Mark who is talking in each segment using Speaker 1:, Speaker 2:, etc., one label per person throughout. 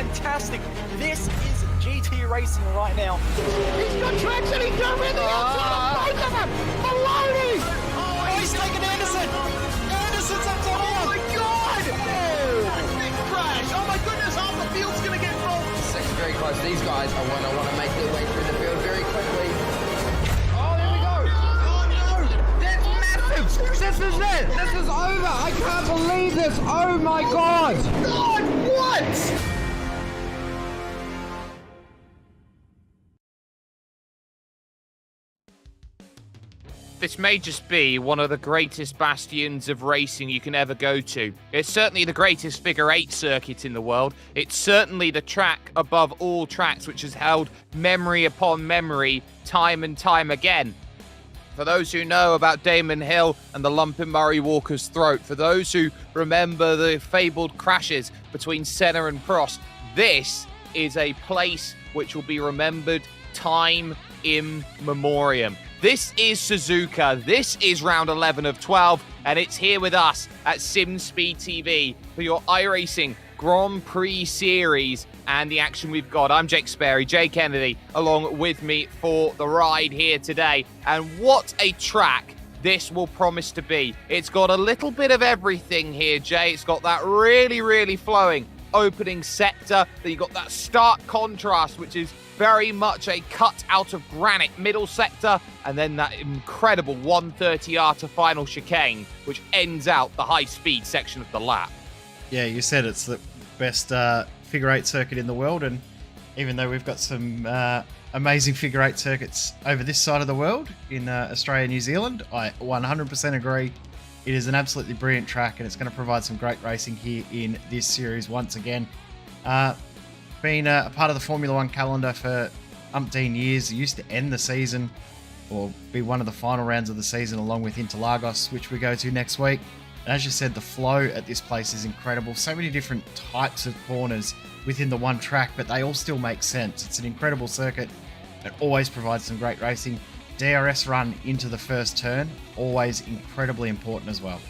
Speaker 1: fantastic. This is GT racing right now.
Speaker 2: He's got traction, he's got everything outside of both of them! Maloney!
Speaker 1: Oh, he's taken Anderson! Anderson's up top!
Speaker 2: Oh my god! Oh. Big crash! Oh my goodness, half the field's gonna get rolled!
Speaker 3: Section's very close. These guys are want to make their way through the field very quickly. Oh, there we go! Oh no! That's massive! This is it! This is over! I can't believe this! Oh my god!
Speaker 2: God, what?
Speaker 4: This may just be one of the greatest bastions of racing you can ever go to. It's certainly the greatest figure 8 circuit in the world. It's certainly the track above all tracks which has held memory upon memory time and time again. For those who know about Damon Hill and the lump in Murray Walker's throat, for those who remember the fabled crashes between Senna and Prost, this is a place which will be remembered time in memoriam. This is Suzuka, this is round 11 of 12, and it's here with us at SimSpeed TV for your iRacing Grand Prix Series and the action we've got. I'm Jake Sperry, Jay Kennedy, along with me for the ride here today. And what a track this will promise to be. It's got a little bit of everything here, Jay. It's got that really, really flowing opening sector. Then you've got that stark contrast, which is very much a cut out of granite middle sector, and then that incredible 130R to final chicane, which ends out the high-speed section of the lap.
Speaker 5: Yeah, you said it's the best figure 8 circuit in the world, and even though we've got some amazing figure 8 circuits over this side of the world in Australia and New Zealand, I 100% agree. It is an absolutely brilliant track, and it's going to provide some great racing here in this series once again. Been a part of the Formula 1 calendar for umpteen years. It used to end the season or be one of the final rounds of the season along with Interlagos, which we go to next week. And as you said, the flow at this place is incredible. So many different types of corners within the one track, but they all still make sense. It's an incredible circuit. It always provides some great racing. DRS run into the first turn, always incredibly important as well.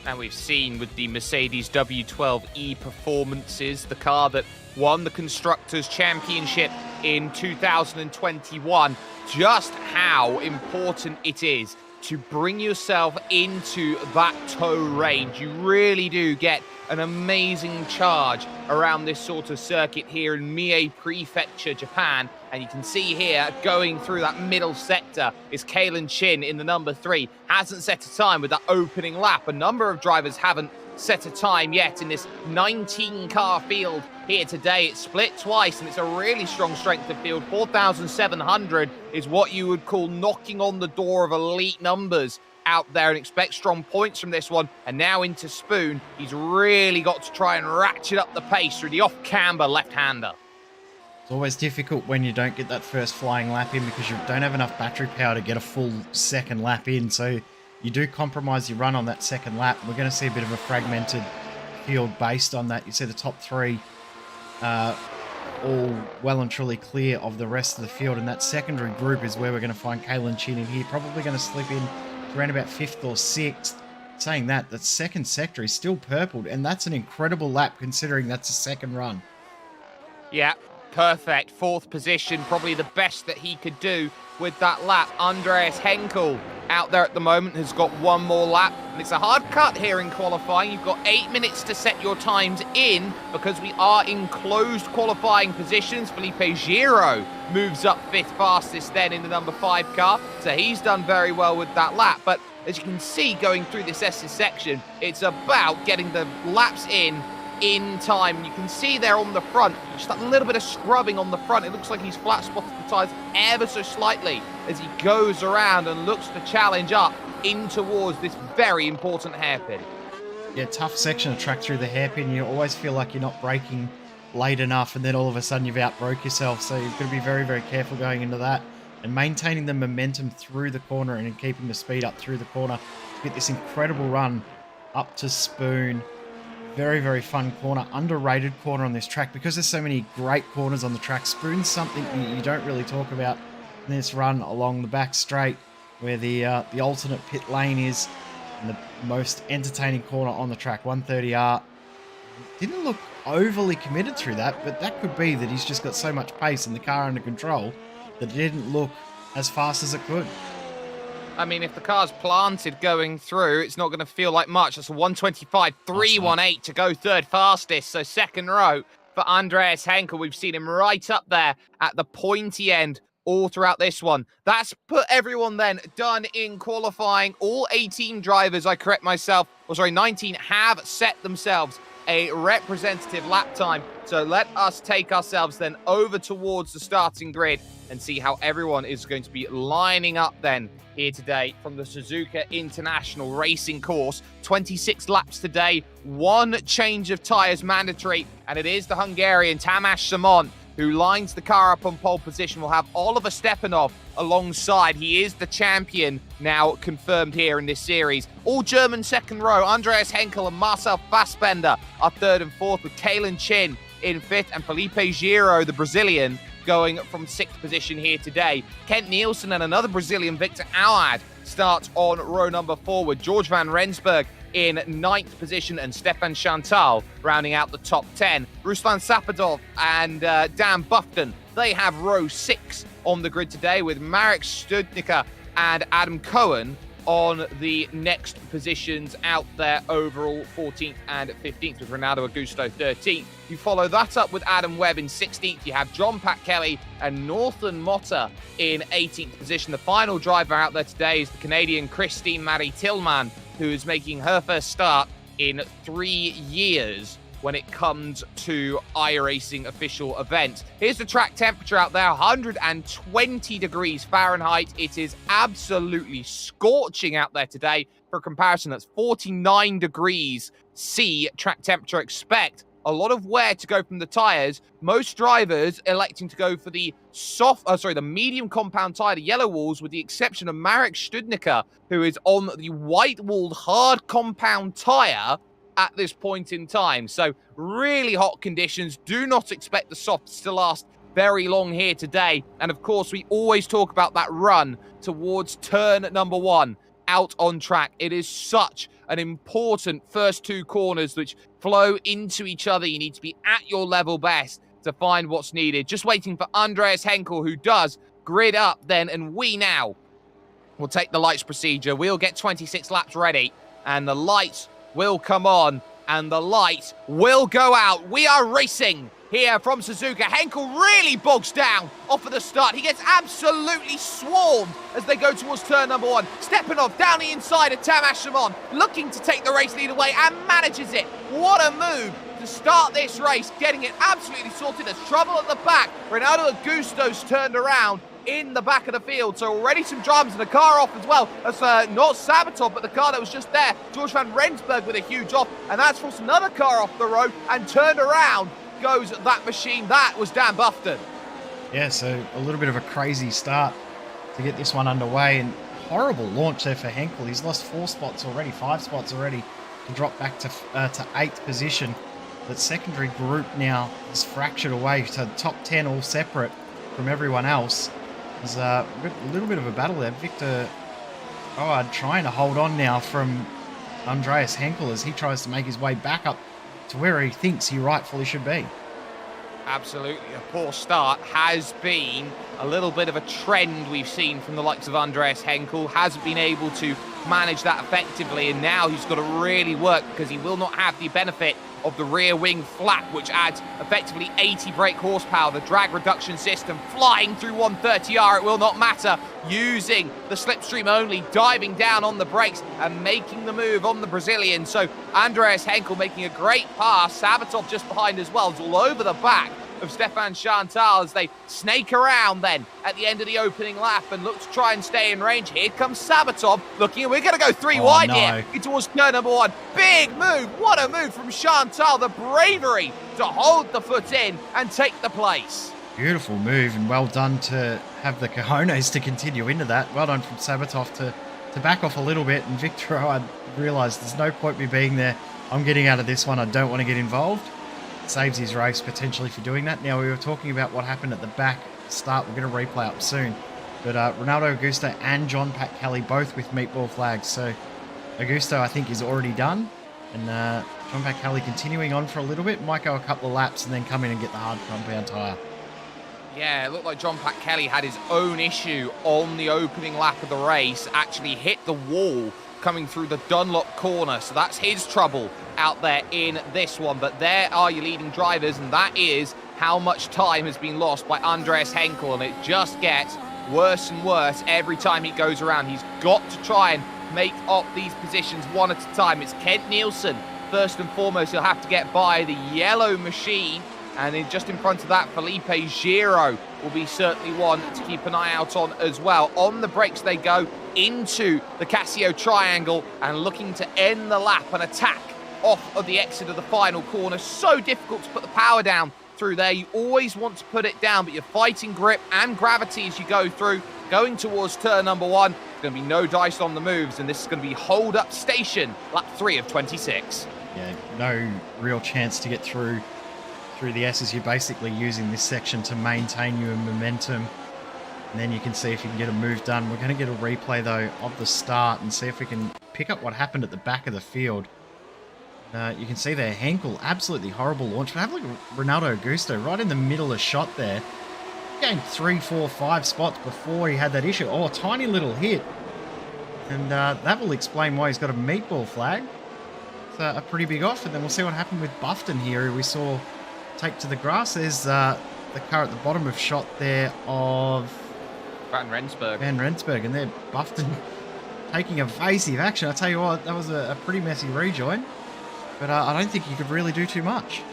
Speaker 4: And we've seen with the Mercedes W12E performances, the car that won the Constructors' Championship in 2021, just how important it is to bring yourself into that tow range. You really do get an amazing charge around this sort of circuit here in Mie Prefecture, Japan. And you can see here, going through that middle sector, is Kalen Chin in the number 3. Hasn't set a time with that opening lap. A number of drivers haven't set a time yet in this 19-car field here today. It's split twice, and it's a really strong strength of field. 4,700 is what you would call knocking on the door of elite numbers out there, and expect strong points from this one. And now into Spoon, he's really got to try and ratchet up the pace through the off-camber left-hander.
Speaker 5: It's always difficult when you don't get that first flying lap in because you don't have enough battery power to get a full second lap in. So you do compromise your run on that second lap. We're going to see a bit of a fragmented field based on that. You see the top 3 all well and truly clear of the rest of the field. And that secondary group is where we're going to find Kalen Chin in here. Probably going to slip in around about 5th or 6th. Saying that, the second sector is still purpled. And that's an incredible lap considering that's a second run.
Speaker 4: Yeah. Perfect. 4th position, probably the best that he could do with that lap. Andreas Henkel out there at the moment has got one more lap, and it's a hard cut here in qualifying. You've got 8 minutes to set your times in because we are in closed qualifying positions. Felipe Giro moves up 5th fastest then in the number 5 car, so he's done very well with that lap. But as you can see going through this S section, it's about getting the laps in time. You can see there on the front, just that little bit of scrubbing on the front. It looks like he's flat spotted the tyres ever so slightly as he goes around and looks to challenge up in towards this very important hairpin.
Speaker 5: Yeah, tough section of track through the hairpin. You always feel like you're not braking late enough, and then all of a sudden you've outbroke yourself. So you've got to be very, very careful going into that and maintaining the momentum through the corner and keeping the speed up through the corner to get this incredible run up to Spoon. Very, very fun corner, underrated corner on this track because there's so many great corners on the track. Spoon's something you don't really talk about in this run along the back straight where the alternate pit lane is, and the most entertaining corner on the track. 130R, didn't look overly committed through that, but that could be that he's just got so much pace and the car under control that it didn't look as fast as it could.
Speaker 4: I mean, if the car's planted going through, it's not going to feel like much. That's a 125.318 to go third fastest. So second row for Andreas Henkel. We've seen him right up there at the pointy end all throughout this one. That's put everyone then done in qualifying. All 18 drivers, I correct myself, 19 have set themselves a representative lap time. So let us take ourselves then over towards the starting grid and see how everyone is going to be lining up then here today from the Suzuka International Racing course. 26 laps today, 1 change of tyres mandatory, and it is the Hungarian Tamás Simon who lines the car up on pole position. We'll have Oliver Stepanov alongside. He is the champion now confirmed here in this series. All German second row. Andreas Henkel and Marcel Fassbender are third and fourth, with Kalen Chin in fifth and Felipe Giro, the Brazilian, going from sixth position here today. Kent Nielsen and another Brazilian, Victor Auad, start on row number 4, with George van Rensburg in ninth position and Stefan Chantal rounding out the top 10. Ruslan Sapadov and Dan Bufton, they have row 6 on the grid today, with Marek Studnicka and Adam Cohen on the next positions out there overall, 14th and 15th, with Ronaldo Augusto 13th. You follow that up with Adam Webb in 16th. You have John Pat Kelly and Northern Motta in 18th position. The final driver out there today is the Canadian Christine Marie Tillman, who is making her first start in 3 years when it comes to iRacing official events. Here's the track temperature out there, 120 degrees Fahrenheit. It is absolutely scorching out there today. For comparison, that's 49 degrees C track temperature. Expect a lot of wear to go from the tyres. Most drivers electing to go for the the medium compound tyre, the yellow walls, with the exception of Marek Studnicka, who is on the white-walled hard compound tyre at this point in time. So really hot conditions. Do not expect the softs to last very long here today. And of course, we always talk about that run towards turn number 1 out on track. It is such an important first 2 corners which flow into each other. You need to be at your level best to find what's needed. Just waiting for Andreas Henkel, who does grid up then, and we now will take the lights procedure. We'll get 26 laps ready, and the lights will come on, and the light will go out. We are racing here from Suzuka. Henkel really bogs down off of the start. He gets absolutely swarmed as they go towards turn number 1. Stepanov down the inside of Tamás Simon, looking to take the race lead away, and manages it. What a move to start this race, getting it absolutely sorted. There's trouble at the back. Ronaldo Augusto's turned around in the back of the field, so already some drums and a car off as well. That's not Sabatov, but the car that was just there. George van Rensburg with a huge off, and that's forced another car off the road, and turned around goes that machine. That was Dan Bufton.
Speaker 5: Yeah, so a little bit of a crazy start to get this one underway, and horrible launch there for Henkel. He's lost 4 spots already, 5 spots already, to drop back to 8th position. That secondary group now is fractured away, so the top 10 all separate from everyone else. There's a little bit of a battle there. Victor Oad trying to hold on now from Andreas Henkel as he tries to make his way back up to where he thinks he rightfully should be.
Speaker 4: Absolutely. A poor start has been a little bit of a trend we've seen from the likes of Andreas Henkel. Hasn't been able to manage that effectively, and now he's got to really work, because he will not have the benefit of the rear wing flap, which adds effectively 80 brake horsepower. The drag reduction system flying through 130R, it will not matter. Using the slipstream only, diving down on the brakes and making the move on the Brazilian. So Andreas Henkel making a great pass. Sabatov just behind as well. It's all over the back of Stefan Chantal as they snake around then at the end of the opening lap and look to try and stay in range. Here comes Sabatov looking, and we're going to go 3 wide here towards turn number 1. Big move. What a move from Chantal. The bravery to hold the foot in and take the place.
Speaker 5: Beautiful move, and well done to have the cojones to continue into that. Well done from Sabatov to back off a little bit, and Victor, I realised there's no point me being there. I'm getting out of this one. I don't want to get involved. Saves his race potentially for doing that. Now, we were talking about what happened at the back start. We're going to replay up soon. But Ronaldo Augusto and John Pat Kelly both with meatball flags. So Augusto, I think, is already done. And John Kelly continuing on for a little bit, might go a couple of laps and then come in and get the hard compound tyre.
Speaker 4: Yeah, it looked like John Pat Kelly had his own issue on the opening lap of the race, actually hit the wall coming through the Dunlop corner, so that's his trouble out there in this one. But there are your leading drivers, and that is how much time has been lost by Andreas Henkel, and it just gets worse and worse every time he goes around. He's got to try and make up these positions one at a time. It's Kent Nielsen, first and foremost, he'll have to get by the yellow machine. And then just in front of that, Felipe Giro will be certainly one to keep an eye out on as well. On the brakes they go into the Casio Triangle and looking to end the lap and attack off of the exit of the final corner. So difficult to put the power down through there. You always want to put it down, but you're fighting grip and gravity as you go through. Going towards turn number 1, there's going to be no dice on the moves, and this is going to be hold up station, lap 3 of 26.
Speaker 5: Yeah, no real chance to get through the S's. You're basically using this section to maintain your momentum, and then you can see if you can get a move done. We're going to get a replay though of the start and see if we can pick up what happened at the back of the field. You can see there Henkel, absolutely horrible launch. But have a look at Ronaldo Augusto right in the middle of shot there. Gained 3, 4, 5 spots before he had that issue. Oh, a tiny little hit, and that will explain why he's got a meatball flag. It's a pretty big off, and then we'll see what happened with Buffton here, who we saw take to the grass. There's the car at the bottom of shot there of
Speaker 4: Van Rensburg,
Speaker 5: and they're Buffton taking evasive action. I tell you what, that was a pretty messy rejoin, but I don't think you could really do too much.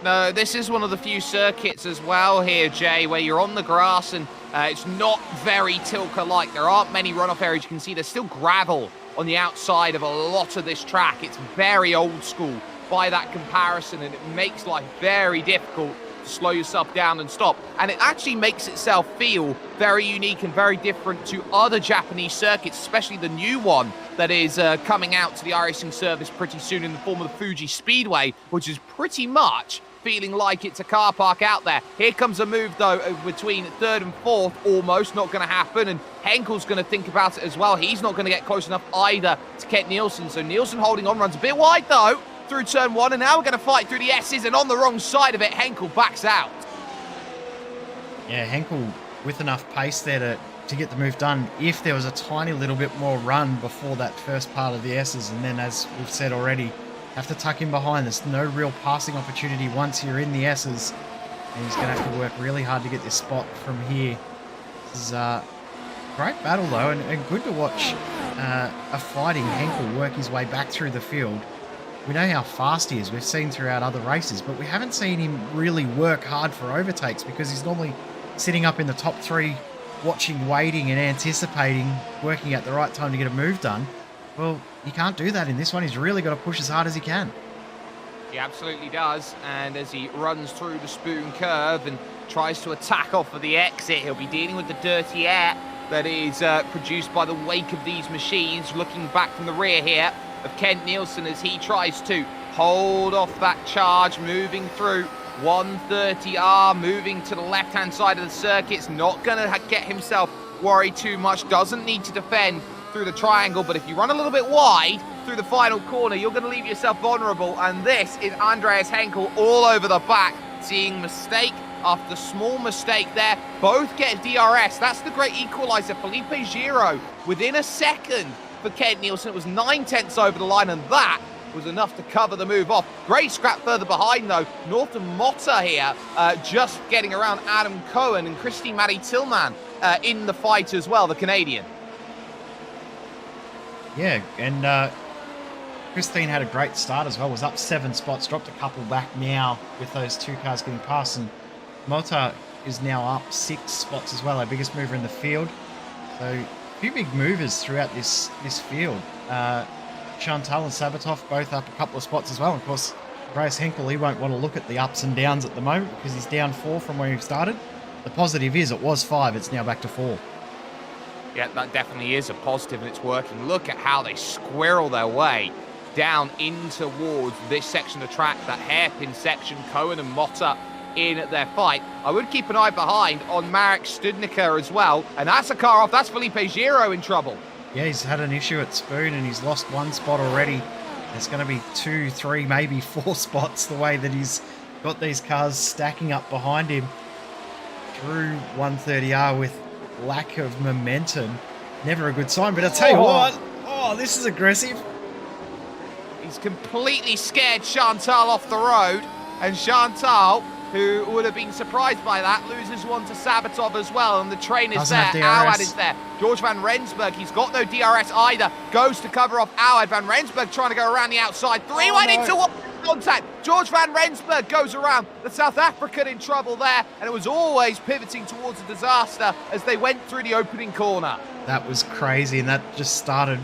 Speaker 4: No, this is one of the few circuits as well here, Jay, where you're on the grass and it's not very Tilke-like. There aren't many runoff areas. You can see there's still gravel on the outside of a lot of this track. It's very old school by that comparison, and it makes life very difficult to slow yourself down and stop. And it actually makes itself feel very unique and very different to other Japanese circuits, especially the new one that is coming out to the iRacing service pretty soon in the form of the Fuji Speedway, which is pretty much feeling like it's a car park out there. Here comes a move, though, between 3rd and 4th, almost not going to happen, and Henkel's going to think about it as well. He's not going to get close enough either to Kent Nielsen, so Nielsen holding on, runs a bit wide, though, through turn 1, and now we're going to fight through the S's, and on the wrong side of it, Henkel backs out.
Speaker 5: Yeah, Henkel with enough pace there to get the move done if there was a tiny little bit more run before that first part of the S's, and then, as we've said already, have to tuck in behind. There's no real passing opportunity once you're in the S's, and he's going to have to work really hard to get this spot from here. This is a great battle, though, and good to watch a fighting Henkel work his way back through the field. We know how fast he is. We've seen throughout other races, but we haven't seen him really work hard for overtakes because he's normally sitting up in the top 3, watching, waiting and anticipating, working at the right time to get a move done. Well, he can't do that in this one. He's really got to push as hard as he can.
Speaker 4: He absolutely does, and as he runs through the spoon curve and tries to attack off of the exit, he'll be dealing with the dirty air that is produced by the wake of these machines. Looking back from the rear here of Kent Nielsen as he tries to hold off that charge, moving through 130R, moving to the left-hand side of the circuit. It's not going to get himself worried too much, doesn't need to defend through the triangle, but if you run a little bit wide through the final corner, you're going to leave yourself vulnerable, and this is Andreas Henkel all over the back, seeing mistake after small mistake there. Both get DRS. That's the great equalizer. Felipe Giro within a second for Kent Nielsen. It was 9/10 over the line, and that was enough to cover the move off. Great scrap further behind, though. Norton Motta here just getting around Adam Cohen, and Christy Maddie Tillman in the fight as well, the Canadian.
Speaker 5: Yeah, and Christine had a great start as well. Was up 7 spots, dropped a couple back now with those 2 cars getting past, and Motta is now up 6 spots as well, our biggest mover in the field. So a few big movers throughout this field. Chantal and Sabatov both up a couple of spots as well. And of course, Andreas Henkel, he won't want to look at the ups and downs at the moment because he's down 4 from where he started. The positive is it was 5, it's now back to 4.
Speaker 4: Yeah, that definitely is a positive, and it's working. Look at how they squirrel their way down in towards this section of track, that hairpin section. Cohen and Motta in their fight. I would keep an eye behind on Marek Studnicka as well, and that's a car off. That's Felipe Giro in trouble.
Speaker 5: Yeah, he's had an issue at Spoon and he's lost 1 spot already. There's going to be 2, 3, maybe 4 spots the way that he's got these cars stacking up behind him through 130R with lack of momentum. Never a good sign, but I'll tell you what. Oh, this is aggressive.
Speaker 4: He's completely scared Chantal off the road, and Chantal, who would have been surprised by that, loses one to Sabatov as well, and the train is
Speaker 5: Doesn't
Speaker 4: there.
Speaker 5: have DRS.
Speaker 4: Awad is there. George Van Rensburg, he's got no DRS either, goes to cover off Awad. Van Rensburg trying to go around the outside. Three went into one contact. George Van Rensburg goes around. The South African in trouble there, and it was always pivoting towards a disaster as they went through the opening corner.
Speaker 5: That was crazy, and that just started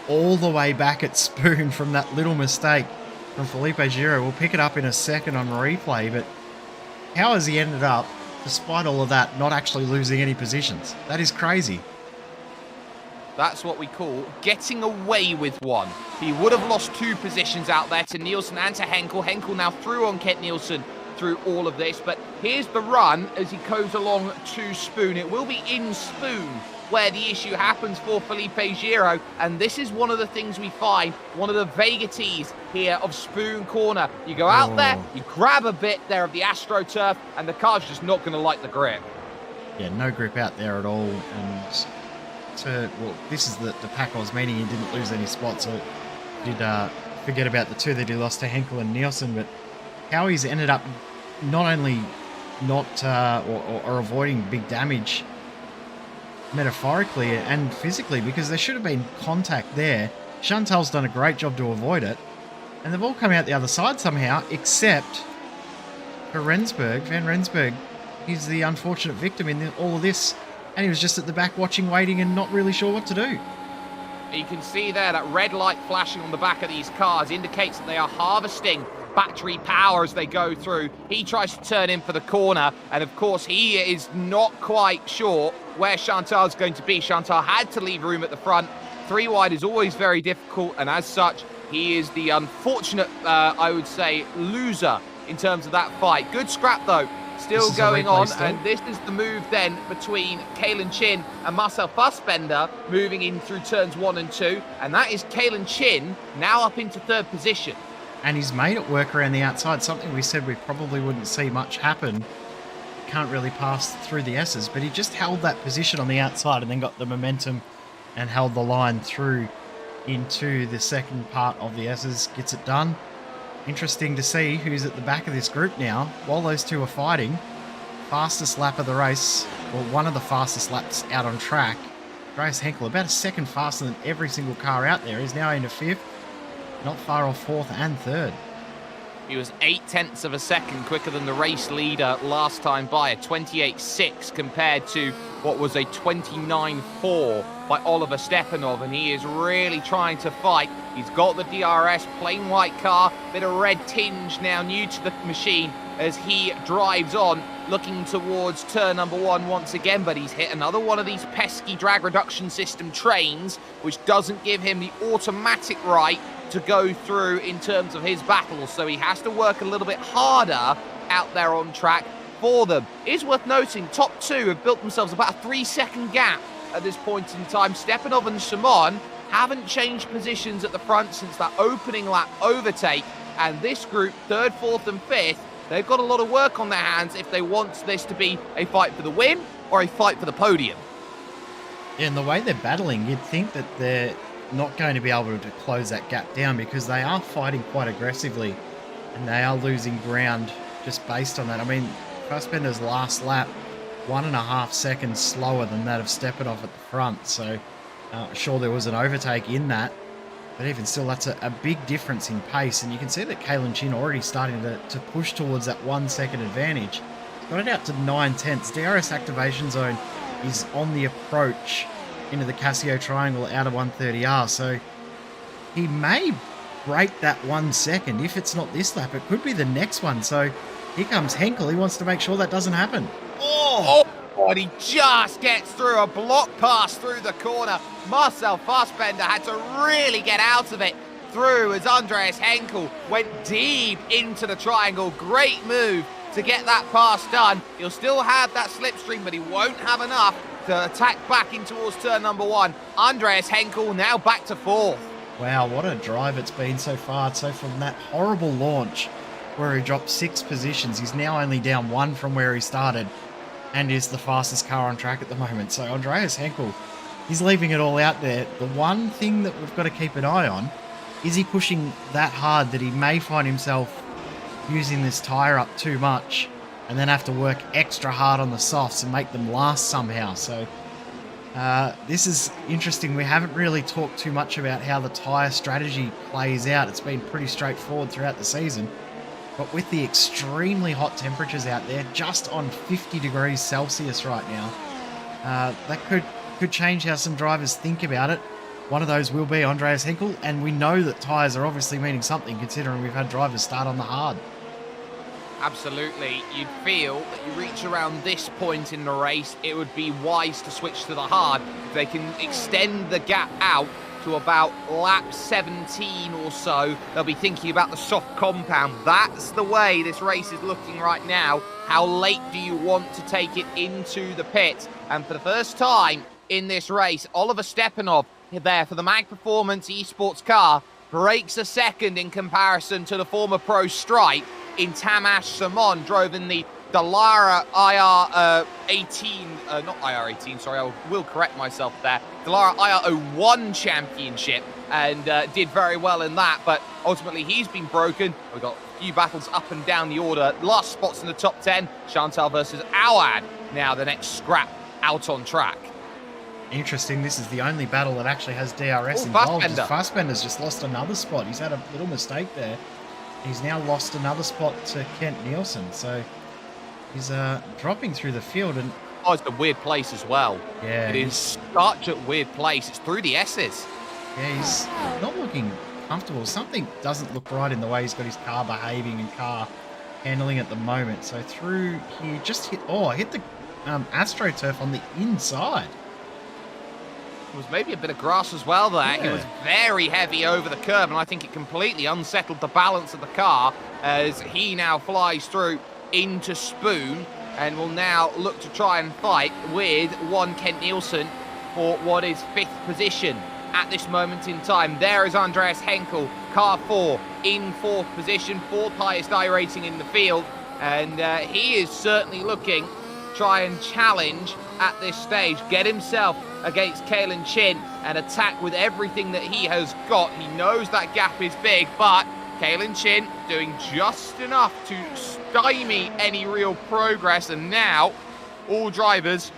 Speaker 5: all the way back at Spoon from that little mistake from Felipe Giro. We'll pick it up in a second on replay, but how has he ended up, despite all of that, not actually losing any positions? That is crazy.
Speaker 4: That's what we call getting away with one. He would have lost 2 positions out there to Nielsen and to Henkel. Henkel now through on Kent Nielsen through all of this, but here's the run as he goes along to Spoon. It will be in Spoon where the issue happens for Felipe Giro, and this is one of the things we find, one of the vagaries here of Spoon Corner. You go out there, you grab a bit there of the AstroTurf, and the car's just not going to like the grip.
Speaker 5: Yeah, no grip out there at all, and well, this is the Pacos, meaning he didn't lose any spots, so did forget about the 2 that he lost to Henkel and Nielsen, but how he's ended up not only not or avoiding big damage metaphorically and physically, because there should have been contact there. Chantal's done a great job to avoid it, and they've all come out the other side somehow, except for Rensburg. Van Rensburg, he's the unfortunate victim in all of this, and he was just at the back watching, waiting, and not really sure what to do.
Speaker 4: You can see there that red light flashing on the back of these cars indicates that they are harvesting battery power as they go through. He tries to turn in for the corner, and of course he is not quite sure where Chantal's going to be. Chantal had to leave room at the front. 3 wide is always very difficult, and as such, he is the unfortunate, I would say, loser in terms of that fight. Good scrap though, still going on, and this is the move then between Kalen Chin and Marcel Fassbender moving in through turns 1 and 2, and that is Kalen Chin now up into 3rd position.
Speaker 5: And he's made it work around the outside, something we said we probably wouldn't see much happen. Can't really pass through the S's, but he just held that position on the outside and then got the momentum and held the line through into the second part of the S's. Gets it done. Interesting to see who's at the back of this group now while those 2 are fighting. Fastest lap of the race, or one of the fastest laps out on track. Andreas Henkel, about a second faster than every single car out there, is now into 5th. Not far off 4th and 3rd.
Speaker 4: He was 0.8 of a second quicker than the race leader last time by, a 28.6 compared to what was a 29.4 by Oliver Stepanov, and he is really trying to fight. He's got the DRS, plain white car, bit of red tinge now new to the machine as he drives on, looking towards turn number 1 once again, but he's hit another one of these pesky drag reduction system trains, which doesn't give him the automatic right to go through in terms of his battles, so he has to work a little bit harder out there on track for them. It is worth noting, top 2 have built themselves about a 3-second gap at this point in time. Stepanov and Simon haven't changed positions at the front since that opening lap overtake, and this group, 3rd, 4th and 5th, they've got a lot of work on their hands if they want this to be a fight for the win or a fight for the podium.
Speaker 5: Yeah, and the way they're battling, you'd think that they're not going to be able to close that gap down, because they are fighting quite aggressively and they are losing ground just based on that. I mean, Fassbender's last lap, 1.5 seconds slower than that of Stepanov at the front, so sure there was an overtake in that, but even still, that's a big difference in pace, and you can see that Kalen Chin already starting to push towards that 1 second advantage. Got it out to 9/10. DRS activation zone is on the approach into the Casio Triangle out of 130R, so he may break that 1 second. If it's not this lap, it could be the next one. So here comes Henkel. He wants to make sure that doesn't happen.
Speaker 4: Oh, and he just gets through a block pass through the corner. Marcel Fassbender had to really get out of it through as Andreas Henkel went deep into the triangle. Great move to get that pass done. He'll still have that slipstream, but he won't have enough to attack back in towards turn number 1. Andreas Henkel now back to 4th.
Speaker 5: Wow, what a drive it's been so far. So from that horrible launch where he dropped 6 positions, he's now only down 1 from where he started and is the fastest car on track at the moment. So Andreas Henkel, he's leaving it all out there. The one thing that we've got to keep an eye on, is he pushing that hard that he may find himself using this tyre up too much and then have to work extra hard on the softs and make them last somehow. So this is interesting. We haven't really talked too much about how the tyre strategy plays out. It's been pretty straightforward throughout the season. But with the extremely hot temperatures out there, just on 50 degrees Celsius right now, that could change how some drivers think about it. One of those will be Andreas Henkel, and we know that tyres are obviously meaning something considering we've had drivers start on the hard.
Speaker 4: Absolutely. You'd feel that you reach around this point in the race, it would be wise to switch to the hard. If they can extend the gap out to about lap 17 or so, they'll be thinking about the soft compound. That's the way this race is looking right now. How late do you want to take it into the pits? And for the first time in this race, Oliver Stepanov there for the Mag Performance esports car breaks a second in comparison to the former pro Stripe in Tamas Simon, drove in the Dallara IR18, not IR18, sorry, I will correct myself there, Dallara IR01 championship, and did very well in that, but ultimately he's been broken. We've got a few battles up and down the order. Last spots in the top 10, Chantal versus Awad, now the next scrap out on track.
Speaker 5: Interesting, this is the only battle that actually has DRS involved.
Speaker 4: Fassbender.
Speaker 5: Fassbender's just lost another spot. He's had a little mistake there. He's now lost another spot to Kent Nielsen, so he's dropping through the field. And
Speaker 4: oh, it's a weird place as well.
Speaker 5: Yeah,
Speaker 4: it is such a weird place. It's through the S's.
Speaker 5: Yeah, he's not looking comfortable. Something doesn't look right in the way he's got his car behaving and car handling at the moment. So through here, just hit the AstroTurf on the inside.
Speaker 4: There was maybe a bit of grass as well there.
Speaker 5: Yeah.
Speaker 4: It was very heavy over the curb, and I think it completely unsettled the balance of the car as he now flies through into Spoon and will now look to try and fight with one Kent Nielsen for what is 5th position at this moment in time. There is Andreas Henkel, car 4 in 4th position, 4th highest iRacing in the field, and he is certainly looking to try and challenge at this stage, get himself against Kalen Chin and attack with everything that he has got. He knows that gap is big, but Kalen Chin doing just enough to stymie any real progress, and now all drivers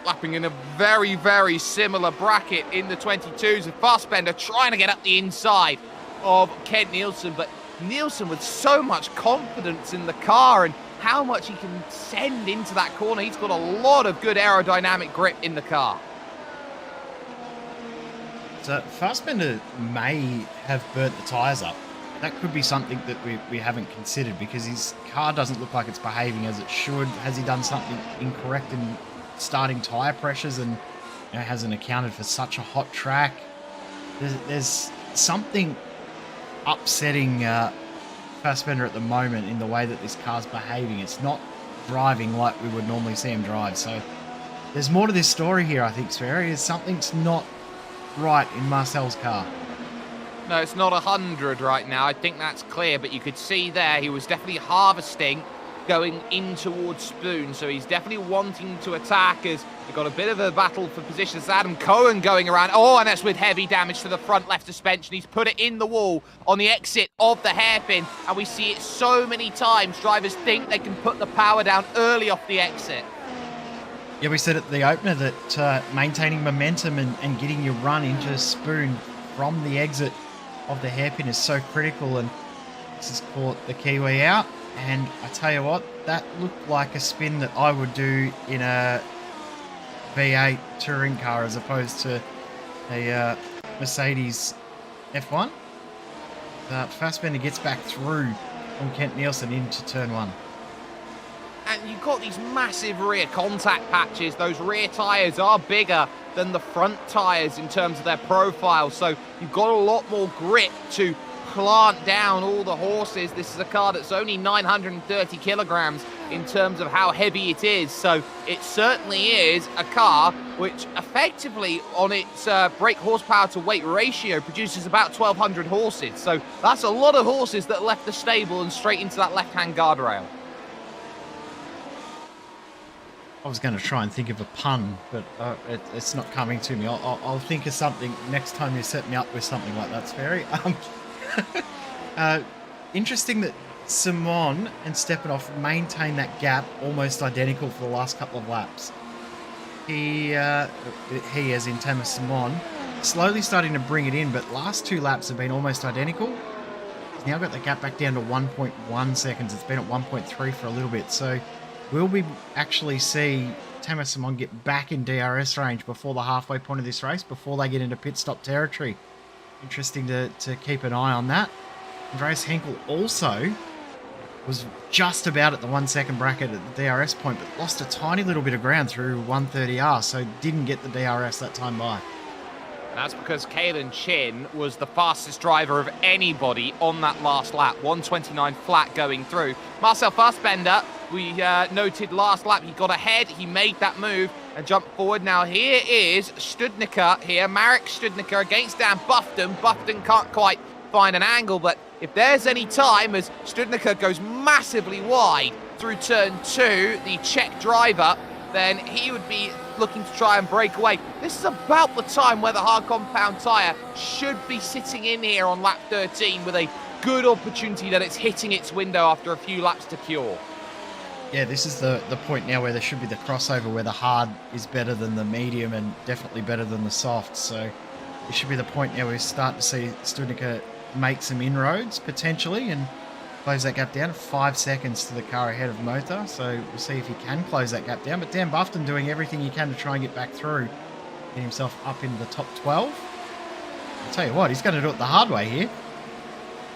Speaker 4: lapping in a very, very similar bracket in the 22s, and Fassbender trying to get up the inside of Kent Nielsen, but Nielsen with so much confidence in the car and how much he can send into that corner. He's got a lot of good aerodynamic grip in the car.
Speaker 5: So Fassbender may have burnt the tyres up. That could be something that we haven't considered because his car doesn't look like it's behaving as it should. Has he done something incorrect in starting tyre pressures and hasn't accounted for such a hot track? There's something upsetting Fassbender at the moment in the way that this car's behaving. It's not driving like we would normally see him drive. So there's more to this story here, I think, Sverre. Something's not right in Marcel's car.
Speaker 4: No, it's not 100 right now. I think that's clear, but you could see there he was definitely harvesting going in towards Spoon, so he's definitely wanting to attack as we've got a bit of a battle for position. It's Adam Cohen going around. Oh, and that's with heavy damage to the front left suspension. He's put it in the wall on the exit of the hairpin, and we see it so many times. Drivers think they can put the power down early off the exit.
Speaker 5: Yeah, we said at the opener that maintaining momentum and getting your run into Spoon from the exit of the hairpin is so critical, and this has caught the Kiwi out. And I tell you what, that looked like a spin that I would do in a V8 touring car as opposed to a Mercedes F1. Fassbender gets back through from Kent Nielsen into turn 1.
Speaker 4: And you've got these massive rear contact patches. Those rear tyres are bigger than the front tyres in terms of their profile. So you've got a lot more grip to plant down all the horses. This is a car that's only 930 kilograms in terms of how heavy it is. So it certainly is a car which effectively on its brake horsepower to weight ratio produces about 1,200 horses. So that's a lot of horses that left the stable and straight into that left-hand guardrail.
Speaker 5: I was going to try and think of a pun, but it's not coming to me. I'll think of something next time you set me up with something like that, Sperry. Interesting that Simon and Stepanov maintain that gap almost identical for the last couple of laps. He as in Thomas Simon, slowly starting to bring it in, but last 2 laps have been almost identical. He's now got the gap back down to 1.1 seconds. It's been at 1.3 for a little bit, so will we actually see Thomas Simon get back in DRS range before the halfway point of this race, before they get into pit stop territory? Interesting to keep an eye on that. Andreas Henkel also was just about at the 1 second bracket at the DRS point, but lost a tiny little bit of ground through 130R, so didn't get the DRS that time by.
Speaker 4: And that's because Kalen Chin was the fastest driver of anybody on that last lap. 129 flat going through. Marcel Fassbender, we noted last lap, he got ahead, he made that move and jumped forward. Now here is Studnicka here, Marek Studnicka against Dan Buffton. Buffton can't quite find an angle, but if there's any time as Studnicka goes massively wide through turn 2, the Czech driver, then he would be looking to try and break away. This is about the time where the hard compound tyre should be sitting in here on lap 13 with a good opportunity that it's hitting its window after a few laps to cure.
Speaker 5: Yeah, this is the point now where there should be the crossover where the hard is better than the medium and definitely better than the soft. So it should be the point now where we start to see Studnicka make some inroads potentially and close that gap down. 5 seconds to the car ahead of Mota, so we'll see if he can close that gap down. But Dan Buffton doing everything he can to try and get back through, get himself up into the top 12. I'll tell you what, he's going to do it the hard way here.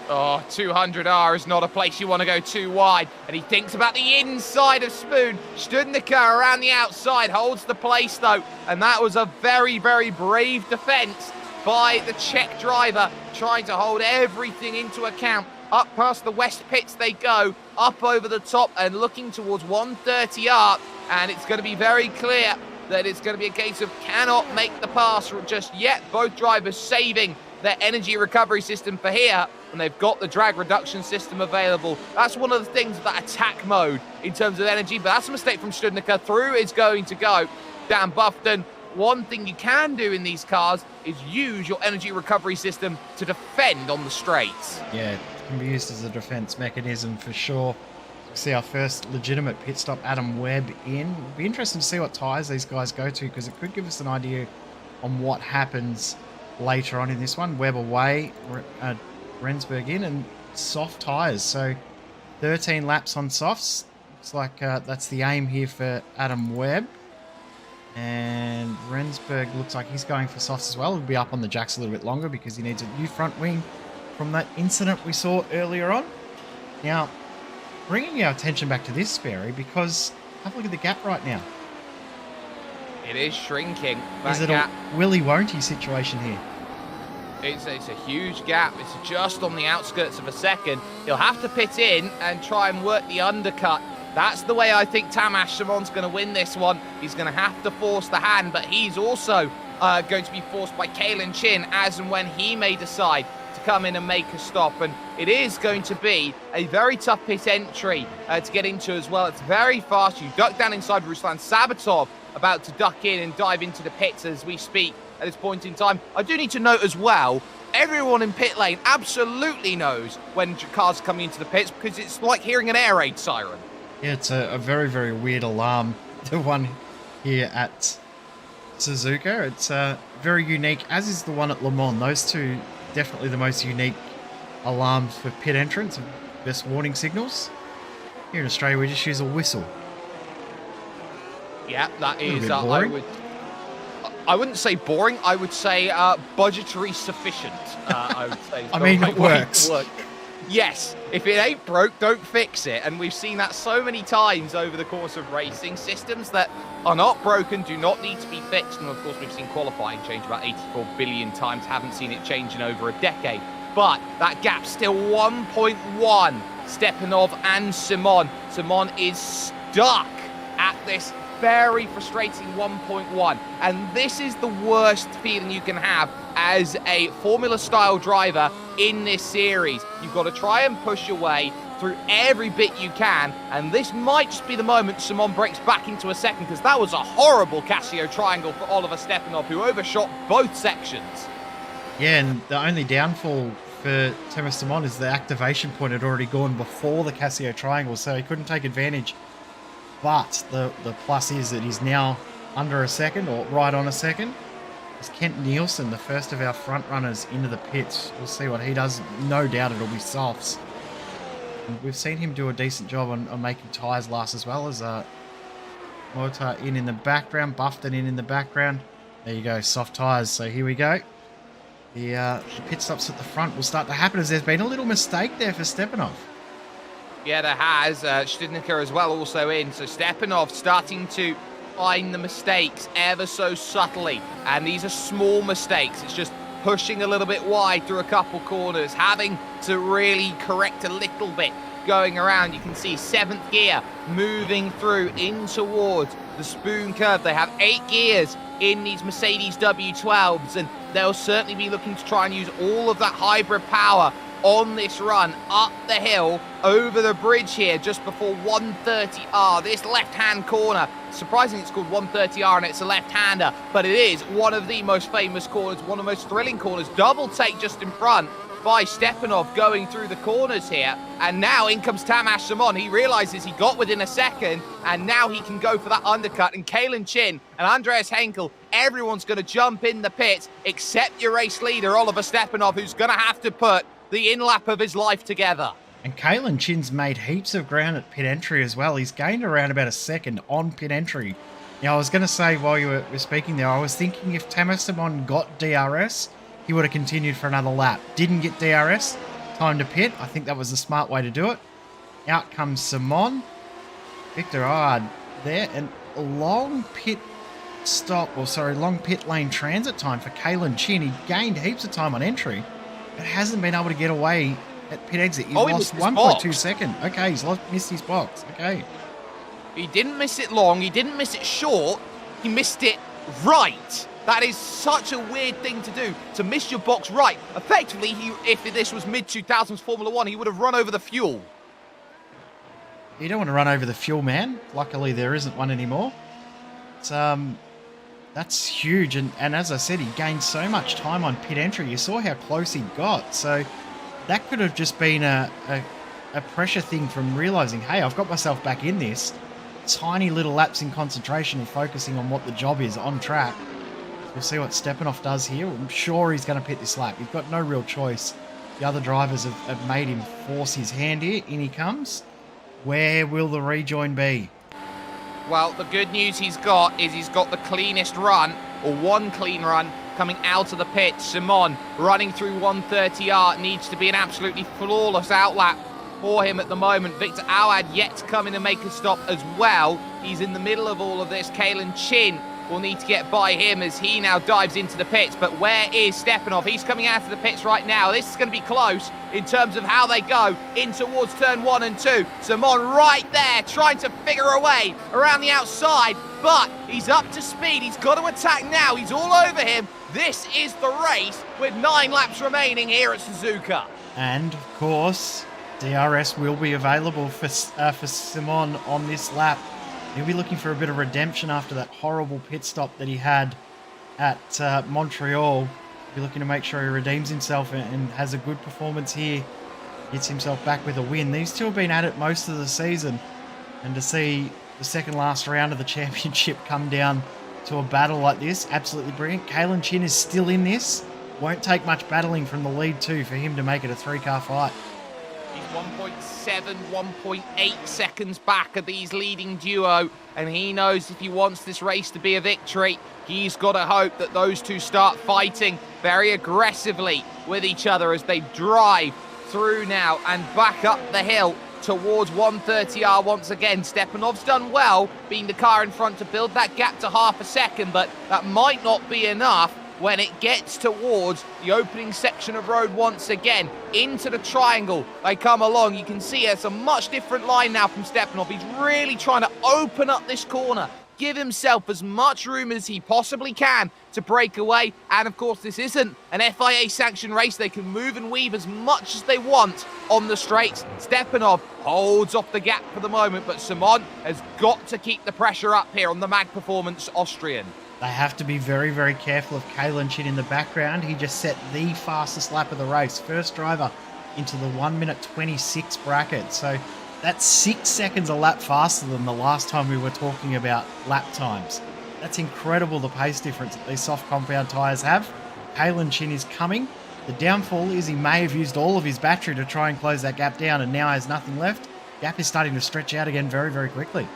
Speaker 4: Oh, 200R is not a place you want to go too wide. And he thinks about the inside of Spoon. Studnicka around the outside holds the place though. And that was a very, very brave defence by the Czech driver, trying to hold everything into account. Up past the west pits they go, up over the top and looking towards 130R. And it's going to be very clear that it's going to be a case of cannot make the pass just yet. Both drivers saving their energy recovery system for here, and they've got the drag reduction system available. That's one of the things of that attack mode in terms of energy, but that's a mistake from Studnicka. Through is going to go Dan Buffton. One thing you can do in these cars is use your energy recovery system to defend on the straights.
Speaker 5: Yeah, it can be used as a defense mechanism for sure. We see our first legitimate pit stop, Adam Webb in. It'll be interesting to see what tyres these guys go to, because it could give us an idea on what happens later on in this one. Webb away, Rensburg in, and soft tyres. So 13 laps on softs. Looks like that's the aim here for Adam Webb. And Rensburg looks like he's going for softs as well. He'll be up on the jacks a little bit longer because he needs a new front wing from that incident we saw earlier on. Now, bringing our attention back to this, Sperry, because have a look at the gap right now.
Speaker 4: It is shrinking.
Speaker 5: Is it a willy-won't-y situation here?
Speaker 4: It's a huge gap. It's just on the outskirts of a second. He'll have to pit in and try and work the undercut. That's the way I think Tamas Simon's going to win this one. He's going to have to force the hand, but he's also going to be forced by Kalen Chin as and when he may decide to come in and make a stop. And it is going to be a very tough pit entry to get into as well. It's very fast. You duck down inside Ruslan Sabatov, about to duck in and dive into the pits as we speak at this point in time. I do need to note as well, everyone in pit lane absolutely knows when cars are coming into the pits because it's like hearing an air raid siren.
Speaker 5: Yeah, it's a very, very weird alarm, the one here at Suzuka. It's very unique, as is the one at Le Mans. Those two, definitely the most unique alarms for pit entrance, best warning signals. Here in Australia, we just use a whistle.
Speaker 4: Yeah, that is,
Speaker 5: boring.
Speaker 4: I wouldn't say boring, I would say budgetary sufficient, I would say.
Speaker 5: I mean, it works.
Speaker 4: Yes, if it ain't broke, don't fix it. And we've seen that so many times over the course of racing. Systems that are not broken do not need to be fixed. And of course, we've seen qualifying change about 84 billion times. Haven't seen it change in over a decade. but that gap's still 1.1. Stepanov and Simon. Simon is stuck at this very frustrating 1.1, and this is the worst feeling you can have as a Formula style driver in this series. You've got to try and push your way through every bit you can, and this might just be the moment Simon breaks back into a second, because that was a horrible Casio triangle for Oliver Stepanov, who overshot both sections.
Speaker 5: Yeah, and the only downfall for Thomas Simon is the activation point had already gone before the Casio triangle, so he couldn't take advantage. But the plus is that he's now under a second, or right on a second. It's Kent Nielsen, the first of our front runners, into the pits. We'll see what he does. No doubt it'll be softs. And we've seen him do a decent job on making tyres last, as well as Motor in the background, Buffton in the background. There you go, soft tyres. So here we go. The pit stops at the front will start to happen, as there's been a little mistake there for Stepanov.
Speaker 4: Yeah, there has. Stidniker as well also in. So Stepanov starting to find the mistakes ever so subtly. And these are small mistakes. It's just pushing a little bit wide through a couple corners, having to really correct a little bit going around. You can see 7th gear moving through in towards the spoon curve. They have 8 gears in these Mercedes W12s, and they'll certainly be looking to try and use all of that hybrid power on this run up the hill over the bridge here just before 130R. This left-hand corner, surprisingly it's called 130R and it's a left-hander, but it is one of the most famous corners, one of the most thrilling corners. Double take just in front by Stepanov going through the corners here, and now in comes Tamas Simon. He realizes he got within a second, and now he can go for that undercut, and Kalen Chin and Andreas Henkel, everyone's going to jump in the pits except your race leader Oliver Stepanov, who's going to have to put the in-lap of his life together.
Speaker 5: And Kalen Chin's made heaps of ground at pit entry as well. He's gained around about a second on pit entry. Now, I was going to say while you were speaking there, I was thinking if Tamas Simon got DRS, he would have continued for another lap. Didn't get DRS, time to pit. I think that was the smart way to do it. Out comes Simon. Victor Ard there, and a long pit lane transit time for Kalen Chin. He gained heaps of time on entry, but hasn't been able to get away at pit exit. He lost 1.2 seconds. Okay, missed his box. Okay.
Speaker 4: He didn't miss it long. He didn't miss it short. He missed it right. That is such a weird thing to do, to miss your box right. Effectively, if this was mid-2000s Formula 1, he would have run over the fuel.
Speaker 5: You don't want to run over the fuel, man. Luckily, there isn't one anymore. It's, that's huge. And as I said, he gained so much time on pit entry. You saw how close he got. So that could have just been a pressure thing from realizing, hey, I've got myself back in this. Tiny little lapse in concentration and focusing on what the job is on track. We'll see what Stepanov does here. I'm sure he's going to pit this lap. He's got no real choice. The other drivers have made him force his hand here. In he comes. Where will the rejoin be?
Speaker 4: Well, the good news he's got is he's got the cleanest run, or one clean run, coming out of the pit. Simon running through 130R needs to be an absolutely flawless outlap for him at the moment. Victor Awad yet to come in and make a stop as well. He's in the middle of all of this. Kalen Chin will need to get by him as he now dives into the pits. But where is Stepanov? He's coming out of the pits right now. This is going to be close in terms of how they go in towards turn 1 and 2. Simon right there trying to figure a way around the outside, but he's up to speed. He's got to attack now. He's all over him. This is the race with 9 laps remaining here at Suzuka.
Speaker 5: And of course, DRS will be available for Simon on this lap. He'll be looking for a bit of redemption after that horrible pit stop that he had at Montreal. He'll be looking to make sure he redeems himself and has a good performance here. Gets himself back with a win. These two have been at it most of the season. And to see the second last round of the championship come down to a battle like this, absolutely brilliant. Kalen Chin is still in this. Won't take much battling from the lead two for him to make it a 3-car fight.
Speaker 4: He's 1.7, 1.8 seconds back of these leading duo, and he knows if he wants this race to be a victory, he's got to hope that those two start fighting very aggressively with each other as they drive through now and back up the hill towards 130R once again. Stepanov's done well, being the car in front to build that gap to half a second, but that might not be enough when it gets towards the opening section of road once again, into the triangle, they come along. You can see it's a much different line now from Stepanov. He's really trying to open up this corner, give himself as much room as he possibly can to break away. And of course, this isn't an FIA sanctioned race. They can move and weave as much as they want on the straights. Stepanov holds off the gap for the moment, but Simon has got to keep the pressure up here on the Mag Performance Austrian.
Speaker 5: They have to be very, very careful of Kalen Chin in the background. He just set the fastest lap of the race. First driver into the 1:26 bracket. So that's 6 seconds a lap faster than the last time we were talking about lap times. That's incredible, the pace difference that these soft compound tyres have. Kalen Chin is coming. The downfall is he may have used all of his battery to try and close that gap down and now has nothing left. Gap is starting to stretch out again very, very quickly.